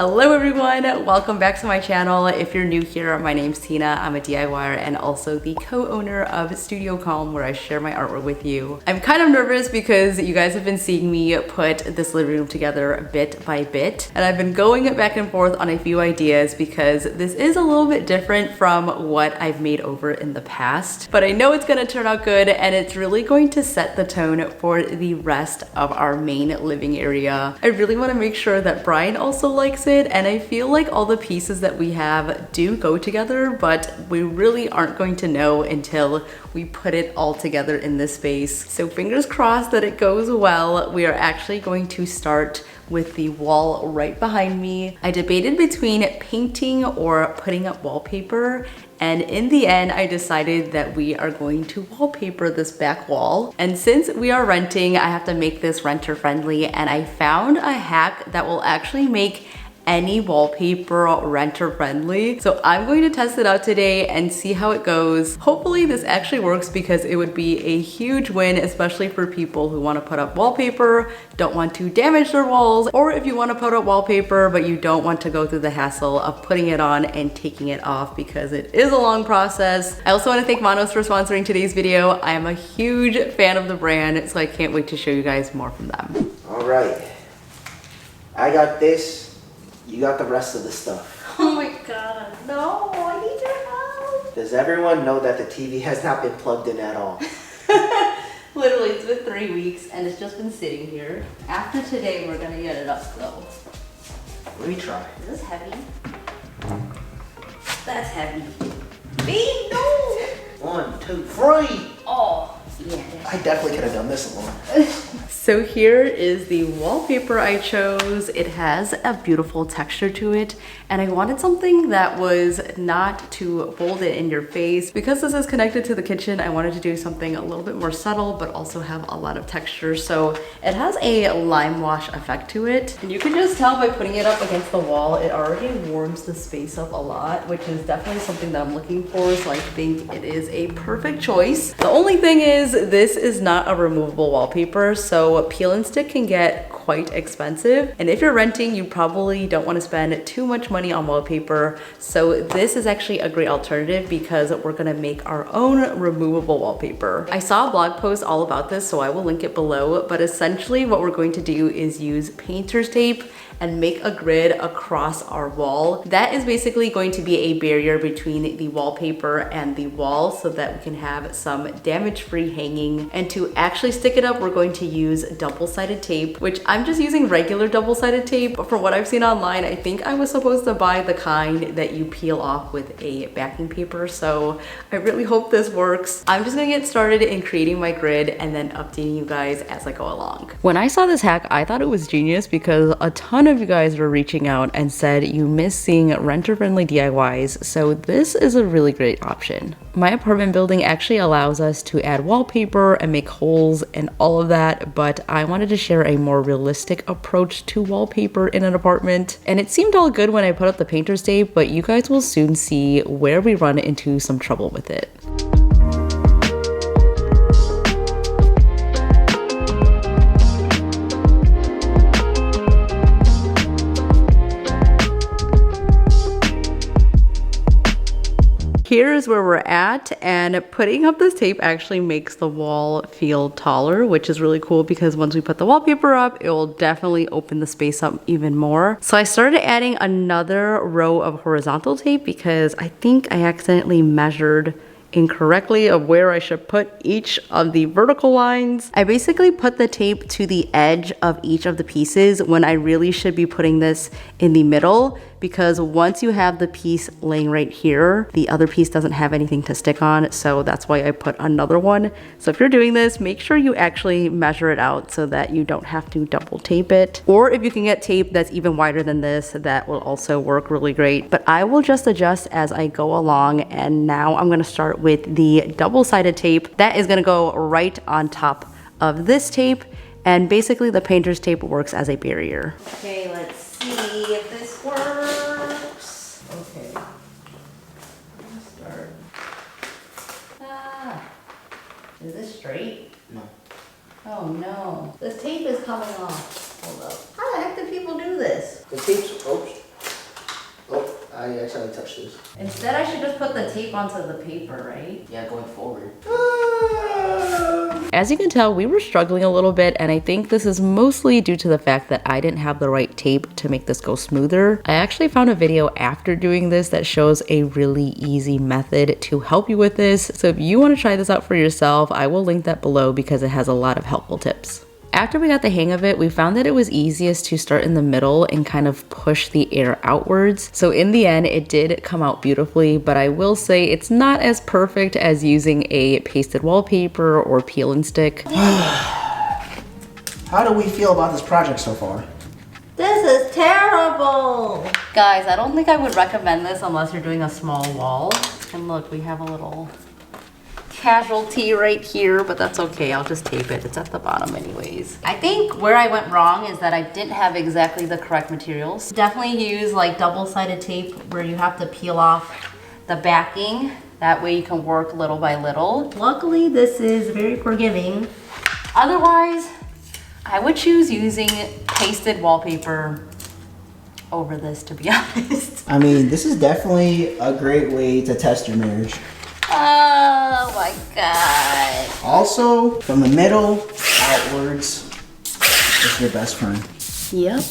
Hello everyone, welcome back to my channel. If you're new here, my name's Tina. I'm a DIYer and also the co-owner of Studio Calm, where I share my artwork with you. I'm kind of nervous because you guys have been seeing me put this living room together bit by bit, and I've been going back and forth on a few ideas because this is a little bit different from what I've made over in the past. But I know it's gonna turn out good, and it's really going to set the tone for the rest of our main living area. I really want to make sure that Brian also likes it, and I feel like all the pieces that we have do go together, but we really aren't going to know until we put it all together in this space. So fingers crossed that it goes well. We are actually going to start with the wall right behind me. I debated between painting or putting up wallpaper, and in the end, I decided that we are going to wallpaper this back wall. And since we are renting, I have to make this renter friendly, and I found a hack that will actually make any wallpaper renter friendly. So I'm going to test it out today and see how it goes. Hopefully this actually works, because it would be a huge win, especially for people who want to put up wallpaper, don't want to damage their walls, or if you want to put up wallpaper but you don't want to go through the hassle of putting it on and taking it off, because it is a long process. I also want to thank Monos for sponsoring today's video. I am a huge fan of the brand, so I can't wait to show you guys more from them. All right, I got this. You got the rest of the stuff. Oh my god, no, I need your help. Does everyone know that the TV has not been plugged in at all? Literally, it's been 3 weeks and it's just been sitting here. After today, we're gonna get it up though. Let me try. Is this heavy? That's heavy. Babe, no! 1, 2, 3! Oh, yeah. I definitely could have done this alone. So here is the wallpaper I chose. It has a beautiful texture to it, and I wanted something that was not too bold it in your face. Because this is connected to the kitchen, I wanted to do something a little bit more subtle but also have a lot of texture. So it has a lime wash effect to it, and you can just tell by putting it up against the wall, it already warms the space up a lot, which is definitely something that I'm looking for. So I think it is a perfect choice. The only thing is, this is not a removable wallpaper, so peel and stick can get quite expensive, and if you're renting, you probably don't want to spend too much money on wallpaper. So this is actually a great alternative, because we're gonna make our own removable wallpaper. I saw a blog post all about this, so I will link it below, but essentially what we're going to do is use painter's tape and make a grid across our wall. That is basically going to be a barrier between the wallpaper and the wall, so that we can have some damage-free hanging. And to actually stick it up, we're going to use double-sided tape, which I'm just using regular double-sided tape, but from what I've seen online, I think I was supposed to buy the kind that you peel off with a backing paper. So I really hope this works. I'm just gonna get started in creating my grid and then updating you guys as I go along. When I saw this hack, I thought it was genius, because a ton of you guys were reaching out and said you miss seeing renter-friendly DIYs, so this is a really great option. My apartment building actually allows us to add wallpaper and make holes and all of that, but I wanted to share a more realistic approach to wallpaper in an apartment. And it seemed all good when I put up the painter's tape, but you guys will soon see where we run into some trouble with it. Here's where we're at, and putting up this tape actually makes the wall feel taller, which is really cool, because once we put the wallpaper up, it will definitely open the space up even more. So I started adding another row of horizontal tape, because I think I accidentally measured incorrectly of where I should put each of the vertical lines. I basically put the tape to the edge of each of the pieces, when I really should be putting this in the middle, because once you have the piece laying right here, the other piece doesn't have anything to stick on. So that's why I put another one. So if you're doing this, make sure you actually measure it out so that you don't have to double tape it. Or if you can get tape that's even wider than this, that will also work really great. But I will just adjust as I go along. And now I'm gonna start with the double-sided tape. That is gonna go right on top of this tape. And basically the painter's tape works as a barrier. Okay, let's see if this works. Okay. Let's start. Is this straight? No. Oh no. The tape is coming off. Hold up. How the heck do people do this? The tape's, oops. I accidentally touched this. Instead, I should just put the tape onto the paper, right? Yeah, going forward. As you can tell, we were struggling a little bit, and I think this is mostly due to the fact that I didn't have the right tape to make this go smoother. I actually found a video after doing this that shows a really easy method to help you with this. So if you want to try this out for yourself, I will link that below because it has a lot of helpful tips. After we got the hang of it, we found that it was easiest to start in the middle and kind of push the air outwards. So in the end, it did come out beautifully, but I will say it's not as perfect as using a pasted wallpaper or peel and stick. How do we feel about this project so far? This is terrible! Guys, I don't think I would recommend this unless you're doing a small wall. And look, we have a little casualty right here, but that's okay. I'll just tape it. It's at the bottom anyways. I think where I went wrong is that I didn't have exactly the correct materials. Definitely use like double-sided tape where you have to peel off the backing. That way you can work little by little. Luckily, this is very forgiving. Otherwise, I would choose using pasted wallpaper over this, to be honest. I mean, this is definitely a great way to test your marriage. Oh my God. Also, from the middle outwards is your best friend. Yep.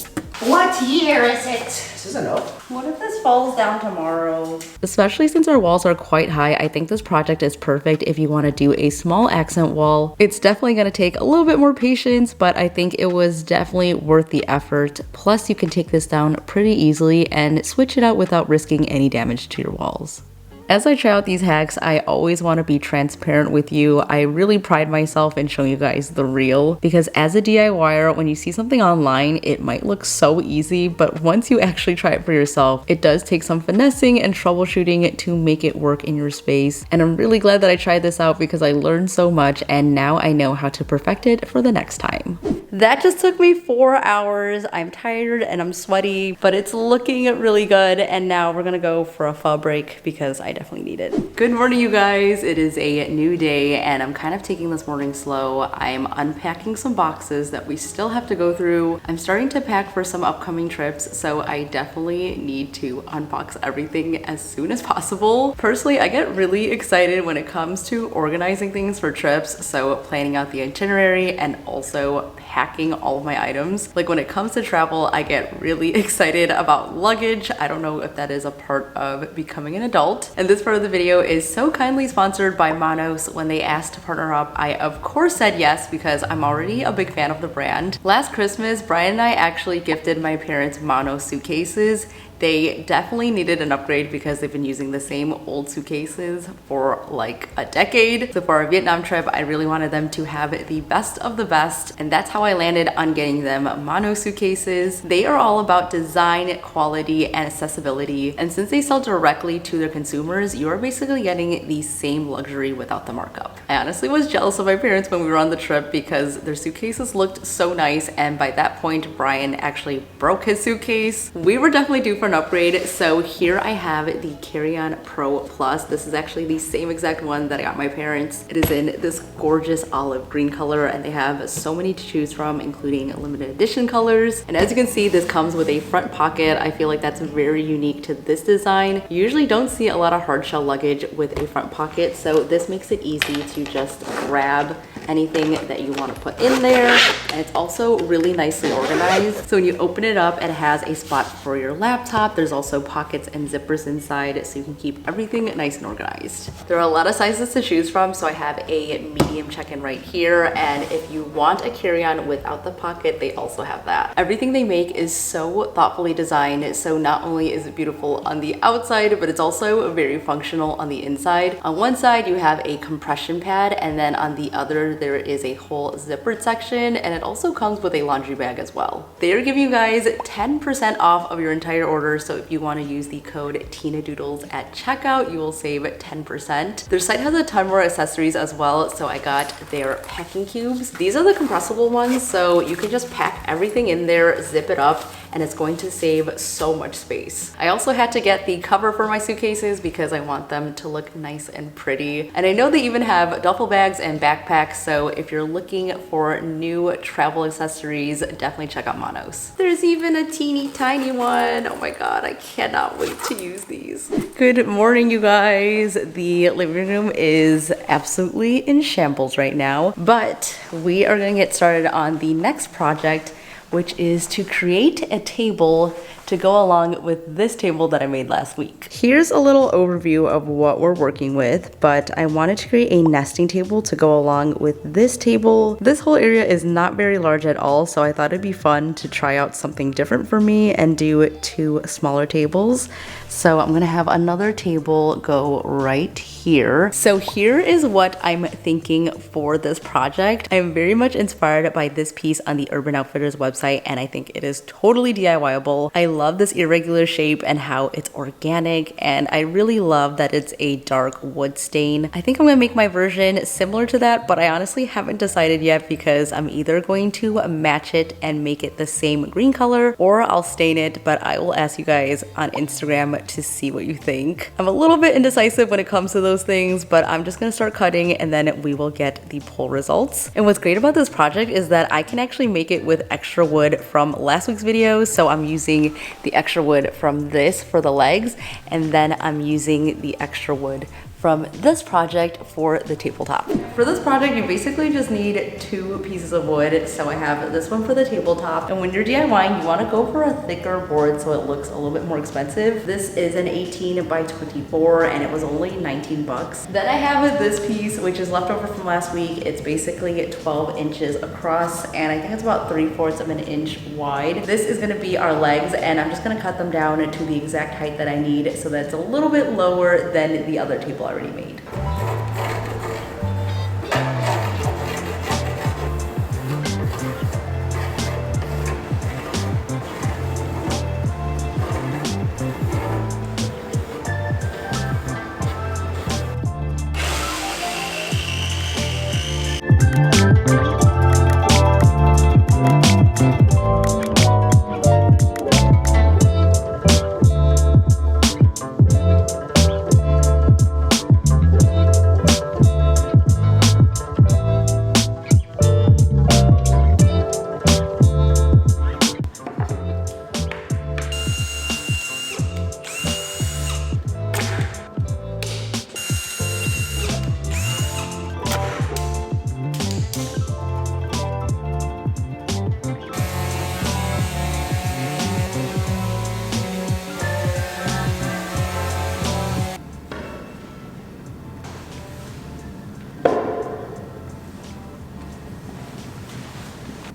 What year is it? This isn't up. What if this falls down tomorrow? Especially since our walls are quite high, I think this project is perfect if you want to do a small accent wall. It's definitely going to take a little bit more patience, but I think it was definitely worth the effort. Plus, you can take this down pretty easily and switch it out without risking any damage to your walls. As I try out these hacks, I always want to be transparent with you. I really pride myself in showing you guys the real, because as a DIYer, when you see something online, it might look so easy, but once you actually try it for yourself, it does take some finessing and troubleshooting to make it work in your space. And I'm really glad that I tried this out because I learned so much, and now I know how to perfect it for the next time. That just took me 4 hours. I'm tired and I'm sweaty, but it's looking really good. And now we're gonna go for a pho break because I definitely need it. Good morning, you guys. It is a new day and I'm kind of taking this morning slow. I'm unpacking some boxes that we still have to go through. I'm starting to pack for some upcoming trips, so I definitely need to unbox everything as soon as possible. Personally, I get really excited when it comes to organizing things for trips, so planning out the itinerary and also packing all of my items. Like when it comes to travel, I get really excited about luggage. I don't know if that is a part of becoming an adult. And this part of the video is so kindly sponsored by Manos. When they asked to partner up, I of course said yes because I'm already a big fan of the brand. Last Christmas, Brian and I actually gifted my parents Manos suitcases. They definitely needed an upgrade because they've been using the same old suitcases for like a decade. So for our Vietnam trip, I really wanted them to have the best of the best, and that's how I landed on getting them Mono suitcases. They are all about design, quality, and accessibility, and since they sell directly to their consumers, you are basically getting the same luxury without the markup. I honestly was jealous of my parents when we were on the trip because their suitcases looked so nice, and by that point, Brian actually broke his suitcase. We were definitely due for an upgrade, so here I have the Carry-On Pro Plus. This is actually the same exact one that I got my parents. It is in this gorgeous olive green color, and they have so many to choose from, including limited edition colors. And as you can see, this comes with a front pocket. I feel like that's very unique to this design. You usually don't see a lot of hard shell luggage with a front pocket, so this makes it easy to just grab anything that you want to put in there. And it's also really nicely organized. So when you open it up, it has a spot for your laptop. There's also pockets and zippers inside, so you can keep everything nice and organized. There are a lot of sizes to choose from, so I have a medium check-in right here, and if you want a carry-on without the pocket, they also have that. Everything they make is so thoughtfully designed, so not only is it beautiful on the outside, but it's also very functional on the inside. On one side, you have a compression pad, and then on the other, there is a whole zippered section, and it also comes with a laundry bag as well. They are giving you guys 10% off of your entire order, so if you want to use the code TINADOODLES at checkout, you will save 10%. Their site has a ton more accessories as well, so I got their packing cubes. These are the compressible ones, so you can just pack everything in there, zip it up, and it's going to save so much space. I also had to get the cover for my suitcases because I want them to look nice and pretty. And I know they even have duffel bags and backpacks, so if you're looking for new travel accessories, definitely check out Monos. There's even a teeny tiny one. Oh my god, I cannot wait to use these. Good morning, you guys. The living room is absolutely in shambles right now, but we are going to get started on the next project, which is to create a table to go along with this table that I made last week. Here's a little overview of what we're working with, but I wanted to create a nesting table to go along with this table. This whole area is not very large at all, so I thought it'd be fun to try out something different for me and do 2 smaller tables. So I'm gonna have another table go right here. So here is what I'm thinking for this project. I'm very much inspired by this piece on the Urban Outfitters website, and I think it is totally DIY-able. I love this irregular shape and how it's organic, and I really love that it's a dark wood stain. I think I'm gonna make my version similar to that, but I honestly haven't decided yet because I'm either going to match it and make it the same green color, or I'll stain it, but I will ask you guys on Instagram to see what you think. I'm a little bit indecisive when it comes to those things, but I'm just gonna start cutting and then we will get the poll results. And what's great about this project is that I can actually make it with extra wood from last week's video. So I'm using the extra wood from this for the legs, and then I'm using the extra wood from this project for the tabletop. For this project, you basically just need 2 pieces of wood. So I have this one for the tabletop. And when you're DIYing, you wanna go for a thicker board so it looks a little bit more expensive. This is an 18 by 24 and it was only 19 bucks. Then I have this piece, which is leftover from last week. It's basically 12 inches across and I think it's about 3/4 of an inch wide. This is gonna be our legs and I'm just gonna cut them down to the exact height that I need so that it's a little bit lower than the other table already made.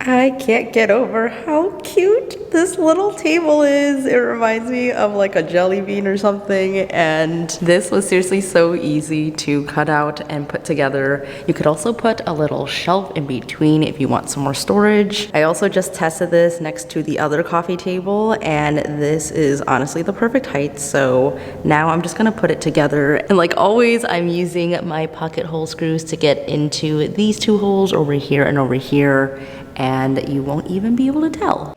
I can't get over how cute this little table is. It reminds me of like a jelly bean or something, and this was seriously so easy to cut out and put together. You could also put a little shelf in between if you want some more storage. I also just tested this next to the other coffee table, and this is honestly the perfect height, so now I'm just gonna put it together. And like always, I'm using my pocket hole screws to get into these 2 holes over here and over here, and you won't even be able to tell.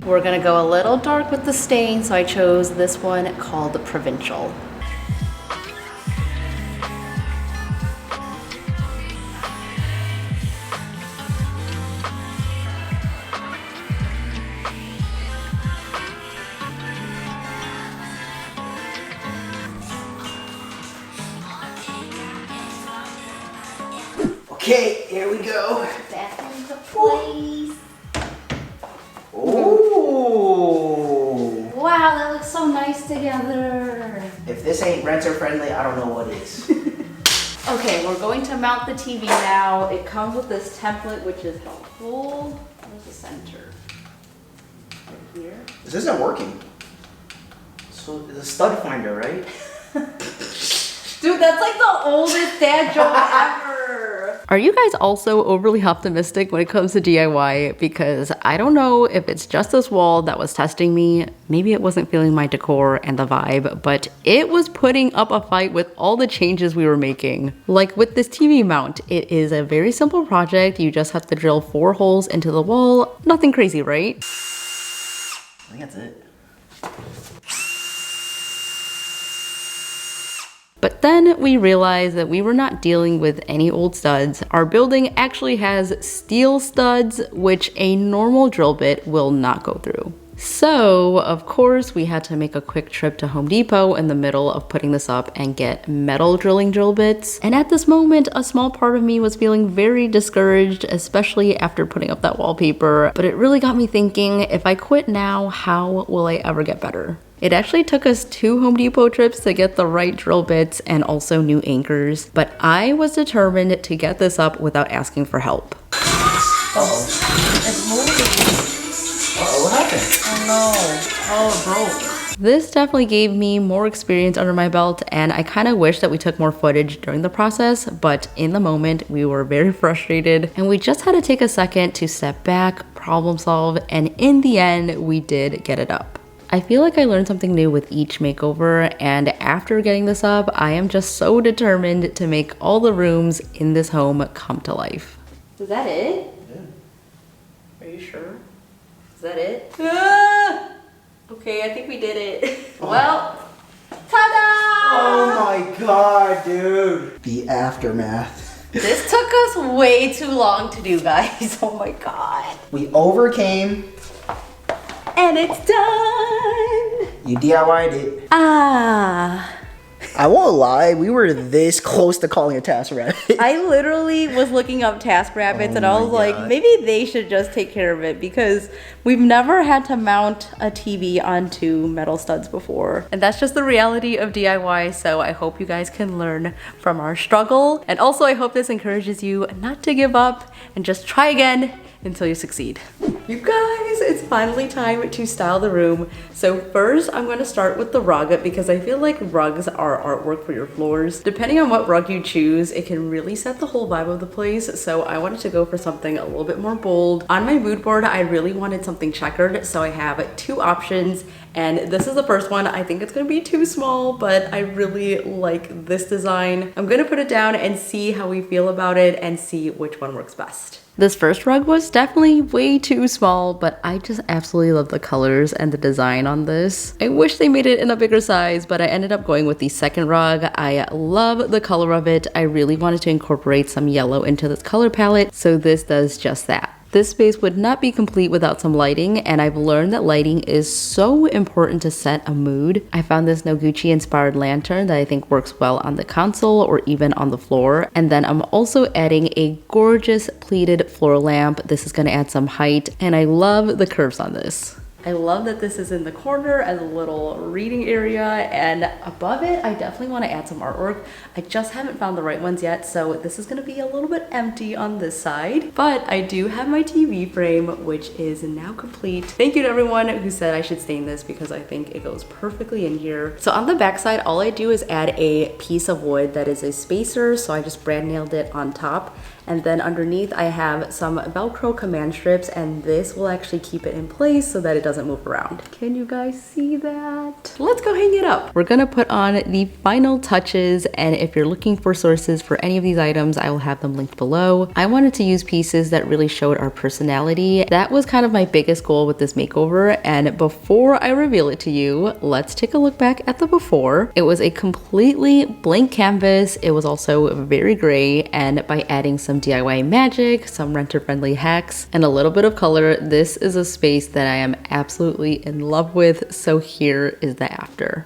We're gonna go a little dark with the stain, so I chose this one called Provincial. Okay, here we go. Bathroom to place. Ooh. Wow, that looks so nice together. If this ain't renter friendly, I don't know what is. Okay, we're going to mount the TV now. It comes with this template, which is helpful. Where's the center? Right here. This isn't working. So it's a stud finder, right? Dude, that's like the oldest dad joke ever. Are you guys also overly optimistic when it comes to DIY? Because I don't know if it's just this wall that was testing me. Maybe it wasn't feeling my decor and the vibe, but it was putting up a fight with all the changes we were making. Like with this TV mount, it is a very simple project. You just have to drill 4 holes into the wall. Nothing crazy, right? I think that's it. But then we realized that we were not dealing with any old studs. Our building actually has steel studs, which a normal drill bit will not go through. So, of course, we had to make a quick trip to Home Depot in the middle of putting this up and get metal drilling drill bits. And at this moment, a small part of me was feeling very discouraged, especially after putting up that wallpaper. But it really got me thinking, if I quit now, how will I ever get better? It actually took us 2 Home Depot trips to get the right drill bits and also new anchors, but I was determined to get this up without asking for help. Uh-oh. It's moving. Uh-oh, what happened? Oh no. Oh, it broke. This definitely gave me more experience under my belt, and I kind of wish that we took more footage during the process, but in the moment we were very frustrated and we just had to take a second to step back, problem solve, and in the end we did get it up. I feel like I learned something new with each makeover, and after getting this up, I am just so determined to make all the rooms in this home come to life. Is that it? Yeah. Are you sure? Is that it? Ah! Okay, I think we did it. Well, ta-da! Oh my god, dude. The aftermath. This took us way too long to do, guys. Oh my god. We overcame. And it's done! You DIY'd it. Ah. I won't lie, we were this close to calling a TaskRabbit. I literally was looking up TaskRabbits and I was like, maybe they should just take care of it because we've never had to mount a TV onto metal studs before. And that's just the reality of DIY, so I hope you guys can learn from our struggle. And also I hope this encourages you not to give up and just try again until you succeed. You guys, it's finally time to style the room. So first I'm going to start with the rug because I feel like rugs are artwork for your floors. Depending on what rug you choose, it can really set the whole vibe of the place. So I wanted to go for something a little bit more bold. On my mood board, I really wanted something checkered. So I have 2 options and this is the first one. I think it's gonna be too small, but I really like this design. I'm gonna put it down and see how we feel about it and see which one works best. This first rug was definitely way too small, but I just absolutely love the colors and the design on this. I wish they made it in a bigger size, but I ended up going with the second rug. I love the color of it. I really wanted to incorporate some yellow into this color palette, so this does just that. This space would not be complete without some lighting, and I've learned that lighting is so important to set a mood. I found this Noguchi inspired lantern that I think works well on the console or even on the floor. And then I'm also adding a gorgeous pleated floor lamp. This is gonna add some height, and I love the curves on this. I love that this is in the corner as a little reading area, and above it, I definitely want to add some artwork. I just haven't found the right ones yet, so this is going to be a little bit empty on this side. But I do have my TV frame, which is now complete. Thank you to everyone who said I should stain this because I think it goes perfectly in here. So on the back side, all I do is add a piece of wood that is a spacer, so I just brand nailed it on top. And then underneath I have some Velcro command strips, and this will actually keep it in place so that it doesn't move around. Can you guys see that? Let's go hang it up. We're gonna put on the final touches, and if you're looking for sources for any of these items, I will have them linked below. I wanted to use pieces that really showed our personality. That was kind of my biggest goal with this makeover, and before I reveal it to you, let's take a look back at the before. It was a completely blank canvas. It was also very gray, and by adding some DIY magic, some renter-friendly hacks, and a little bit of color, this is a space that I am absolutely in love with. So here is the after.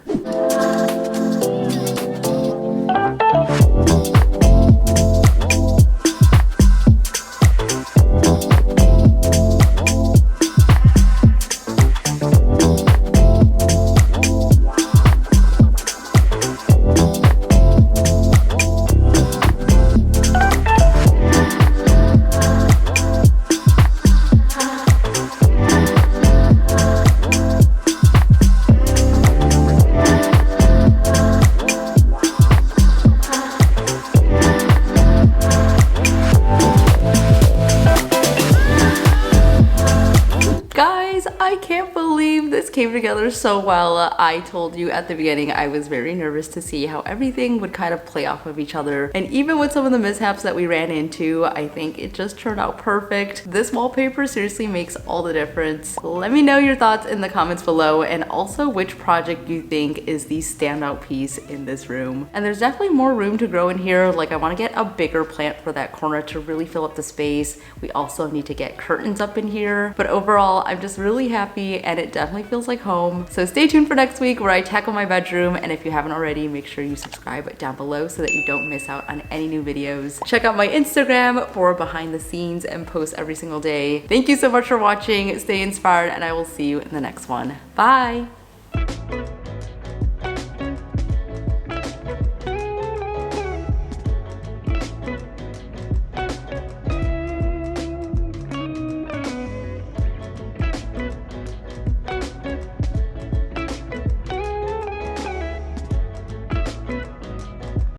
came together so well. I told you at the beginning I was very nervous to see how everything would kind of play off of each other. And even with some of the mishaps that we ran into, I think it just turned out perfect. This wallpaper seriously makes all the difference. Let me know your thoughts in the comments below, and also which project you think is the standout piece in this room. And there's definitely more room to grow in here. Like, I want to get a bigger plant for that corner to really fill up the space. We also need to get curtains up in here. But overall, I'm just really happy, and it definitely feels like home. So stay tuned for next week where I tackle my bedroom. And if you haven't already, make sure you subscribe down below so that you don't miss out on any new videos. Check out my Instagram for behind the scenes and posts every single day. Thank you so much for watching. Stay inspired, and I will see you in the next one. Bye.